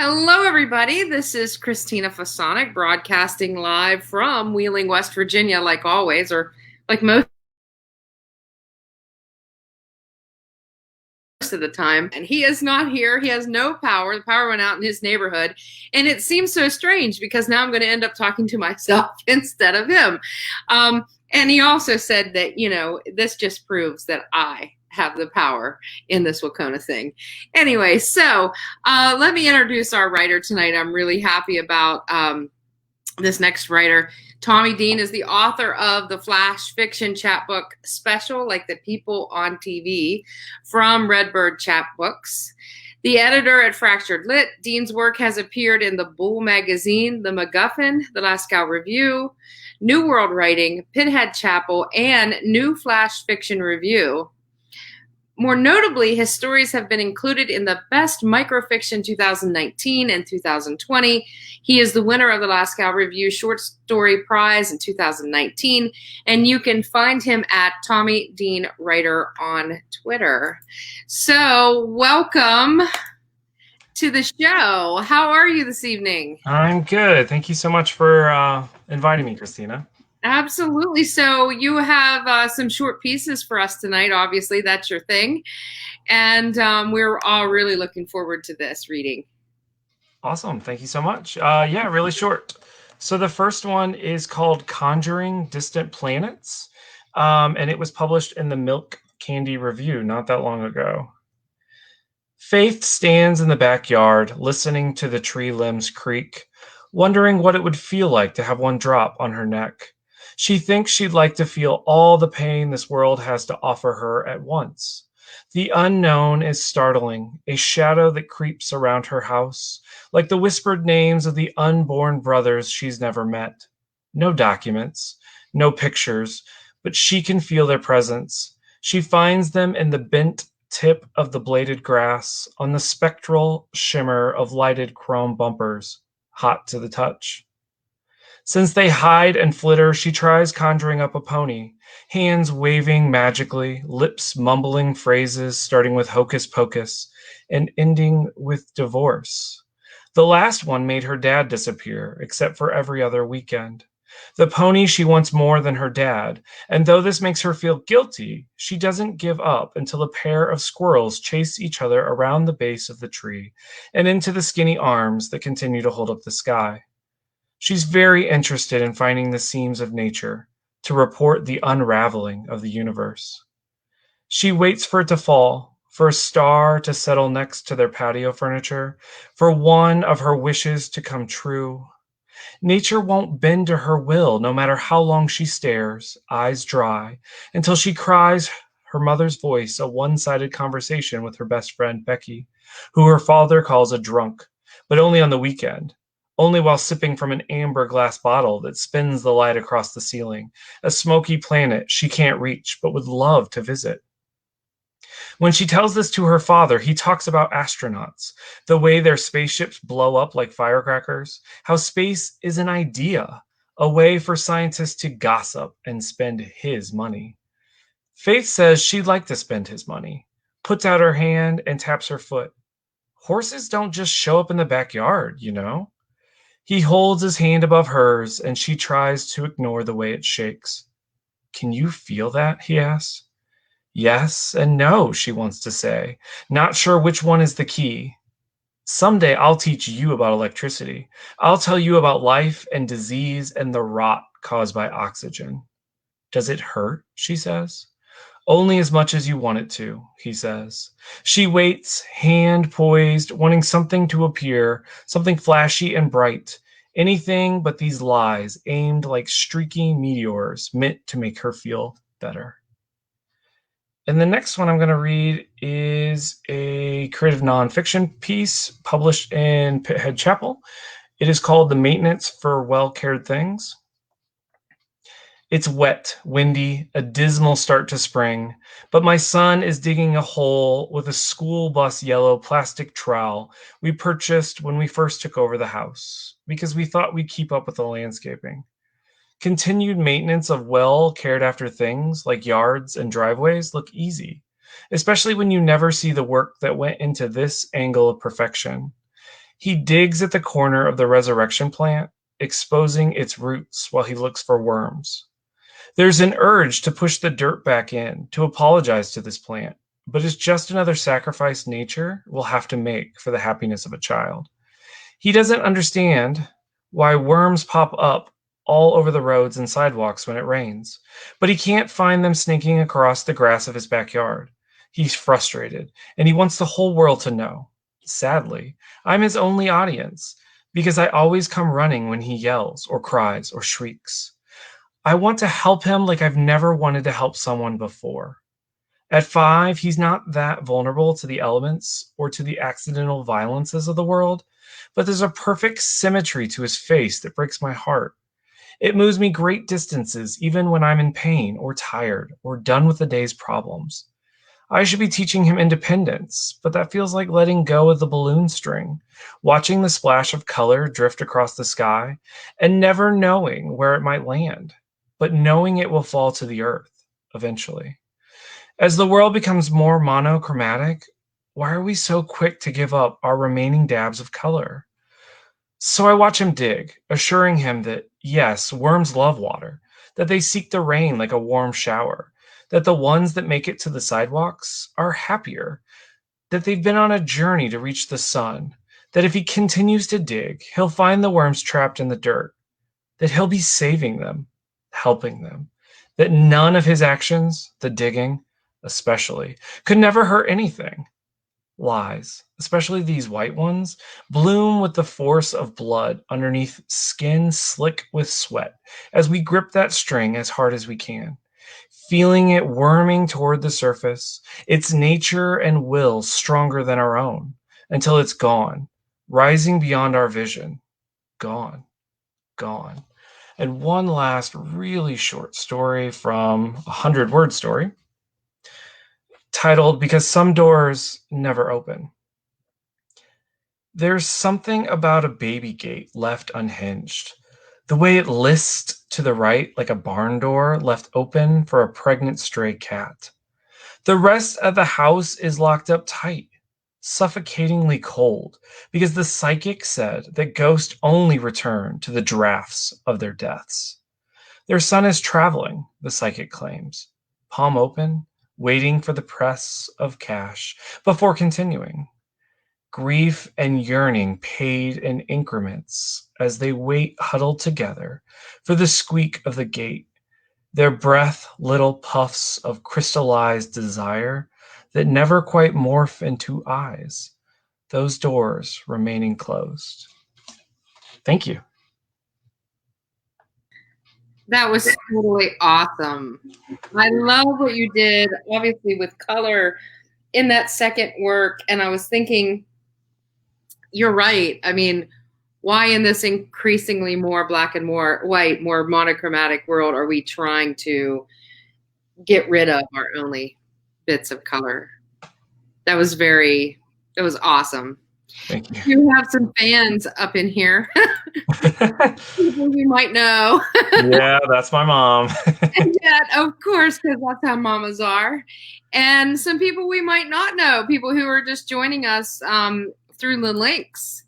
Hello, everybody. This is Christina Fasonic broadcasting live from Wheeling, West Virginia, like always, or like most of the time. And he is not here. He has no power. The power went out in his neighborhood. And it seems so strange because now I'm going to end up talking to myself instead of him. And he also said that, this just proves that I have the power in this Wakona thing. Anyway, so let me introduce our writer tonight. I'm really happy about this next writer. Tommy Dean is the author of the Flash Fiction Chapbook Special, like the people on TV, from Redbird Chapbooks. The editor at Fractured Lit, Dean's work has appeared in the Bull Magazine, The MacGuffin, The Lascaux Review, New World Writing, Pinhead Chapel, and New Flash Fiction Review. More notably, his stories have been included in the Best Microfiction 2019 and 2020. He is the winner of the Lascaux Review Short Story Prize in 2019, and you can find him at Tommy Dean Writer on Twitter. So, welcome to the show. How are you this evening? I'm good. Thank you so much for inviting me, Christina. Absolutely. So you have some short pieces for us tonight. Obviously, that's your thing. And we're all really looking forward to this reading. Awesome. Thank you so much. Yeah, really short. So the first one is called Conjuring Distant Planets, and it was published in the Milk Candy Review not that long ago. Faith stands in the backyard, listening to the tree limbs creak, wondering what it would feel like to have one drop on her neck. She thinks she'd like to feel all the pain this world has to offer her at once. The unknown is startling, a shadow that creeps around her house, like the whispered names of the unborn brothers she's never met. No documents, no pictures, but she can feel their presence. She finds them in the bent tip of the bladed grass, on the spectral shimmer of lighted chrome bumpers, hot to the touch. Since they hide and flitter, she tries conjuring up a pony, hands waving magically, lips mumbling phrases starting with hocus pocus and ending with divorce. The last one made her dad disappear, except for every other weekend. The pony she wants more than her dad, and though this makes her feel guilty, she doesn't give up until a pair of squirrels chase each other around the base of the tree and into the skinny arms that continue to hold up the sky. She's very interested in finding the seams of nature to report the unraveling of the universe. She waits for it to fall, for a star to settle next to their patio furniture, for one of her wishes to come true. Nature won't bend to her will, no matter how long she stares, eyes dry, until she cries her mother's voice a one-sided conversation with her best friend Becky, who her father calls a drunk, but only on the weekend, only while sipping from an amber glass bottle that spins the light across the ceiling, a smoky planet she can't reach but would love to visit. When she tells this to her father, he talks about astronauts, the way their spaceships blow up like firecrackers, how space is an idea, a way for scientists to gossip and spend his money. Faith says she'd like to spend his money, puts out her hand and taps her foot. Horses don't just show up in the backyard, you know? He holds his hand above hers, and she tries to ignore the way it shakes. Can you feel that? He asks. Yes and no, she wants to say, not sure which one is the key. Someday I'll teach you about electricity. I'll tell you about life and disease and the rot caused by oxygen. Does it hurt? She says. Only as much as you want it to, he says. She waits, hand poised, wanting something to appear, something flashy and bright, anything but these lies aimed like streaky meteors meant to make her feel better. And the next one I'm going to read is a creative nonfiction piece published in Pithead Chapel. It is called The Maintenance for Well-Cared Things. It's wet, windy, a dismal start to spring, but my son is digging a hole with a school bus yellow plastic trowel we purchased when we first took over the house because we thought we'd keep up with the landscaping. Continued maintenance of well cared after things like yards and driveways look easy, especially when you never see the work that went into this angle of perfection. He digs at the corner of the resurrection plant, exposing its roots while he looks for worms. There's an urge to push the dirt back in, to apologize to this plant, but it's just another sacrifice nature will have to make for the happiness of a child. He doesn't understand why worms pop up all over the roads and sidewalks when it rains, but he can't find them sneaking across the grass of his backyard. He's frustrated, and he wants the whole world to know. Sadly, I'm his only audience because I always come running when he yells or cries or shrieks. I want to help him like I've never wanted to help someone before. At 5, he's not that vulnerable to the elements or to the accidental violences of the world, but there's a perfect symmetry to his face that breaks my heart. It moves me great distances even when I'm in pain or tired or done with the day's problems. I should be teaching him independence, but that feels like letting go of the balloon string, watching the splash of color drift across the sky, and never knowing where it might land, but knowing it will fall to the earth eventually. As the world becomes more monochromatic, why are we so quick to give up our remaining dabs of color? So I watch him dig, assuring him that, yes, worms love water, that they seek the rain like a warm shower, that the ones that make it to the sidewalks are happier, that they've been on a journey to reach the sun, that if he continues to dig, he'll find the worms trapped in the dirt, that he'll be saving them, helping them, that none of his actions, the digging especially, could never hurt anything. Lies, especially these white ones, bloom with the force of blood underneath skin slick with sweat as we grip that string as hard as we can, feeling it worming toward the surface, its nature and will stronger than our own, until it's gone, rising beyond our vision. Gone, gone. And one last really short story from a 100-word story titled Because Some Doors Never Open. There's something about a baby gate left unhinged. The way it lists to the right like a barn door left open for a pregnant stray cat. The rest of the house is locked up tight, suffocatingly cold, because the psychic said that ghosts only return to the drafts of their deaths. Their son is traveling, the psychic claims, palm open, waiting for the press of cash before continuing. Grief and yearning paid in increments as they wait huddled together for the squeak of the gate, their breath little puffs of crystallized desire that never quite morph into eyes, those doors remaining closed. Thank you. That was totally awesome. I love what you did, obviously, with color in that second work. And I was thinking, you're right. I mean, why in this increasingly more black and more white, more monochromatic world are we trying to get rid of our only bits of color? That was awesome. Thank you. You have some fans up in here. People you might know. Yeah, that's my mom. And yet, of course, because that's how mamas are. And some people we might not know, people who are just joining us through the links.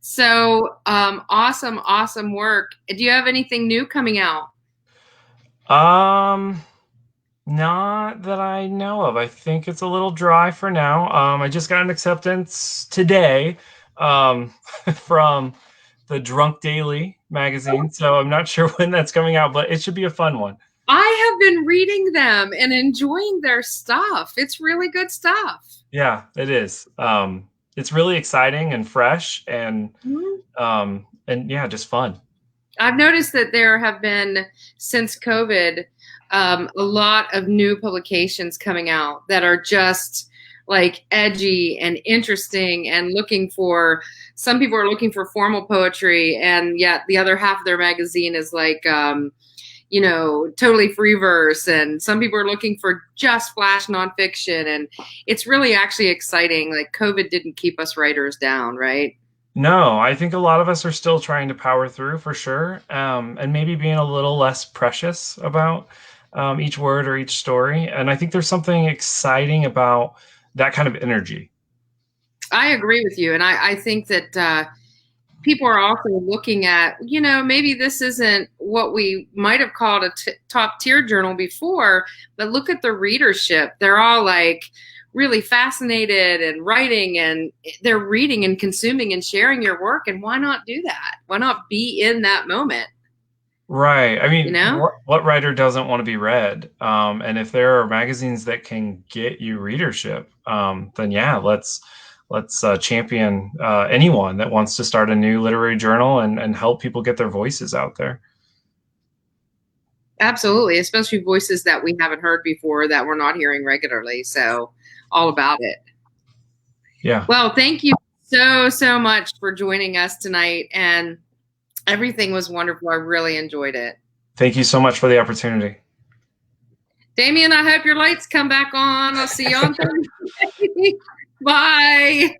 So awesome work. Do you have anything new coming out? Not that I know of. I think it's a little dry for now. I just got an acceptance today from the Drunk Daily magazine, so I'm not sure when that's coming out, but it should be a fun one. I have been reading them and enjoying their stuff. It's really good stuff. Yeah, it is. It's really exciting and fresh and yeah, just fun. I've noticed that there have been, since COVID, a lot of new publications coming out that are just like edgy and interesting and looking for, some people are looking for formal poetry, and yet the other half of their magazine is like, totally free verse, and some people are looking for just flash nonfiction, and it's really actually exciting. Like COVID didn't keep us writers down, right? No, I think a lot of us are still trying to power through for sure, and maybe being a little less precious about each word or each story. And I think there's something exciting about that kind of energy. I agree with you. And I think that people are also looking at, maybe this isn't what we might have called a top tier journal before, but look at the readership. They're all like really fascinated and writing, and they're reading and consuming and sharing your work. And why not do that? Why not be in that moment? Right. I You mean, know? what writer doesn't want to be read? And if there are magazines that can get you readership, then yeah, let's champion anyone that wants to start a new literary journal and help people get their voices out there. Absolutely, especially voices that we haven't heard before that we're not hearing regularly. So, all about it. Yeah. Well, thank you so much for joining us tonight. And everything was wonderful. I really enjoyed it. Thank you so much for the opportunity. Damien, I hope your lights come back on. I'll see you on Thursday. Bye.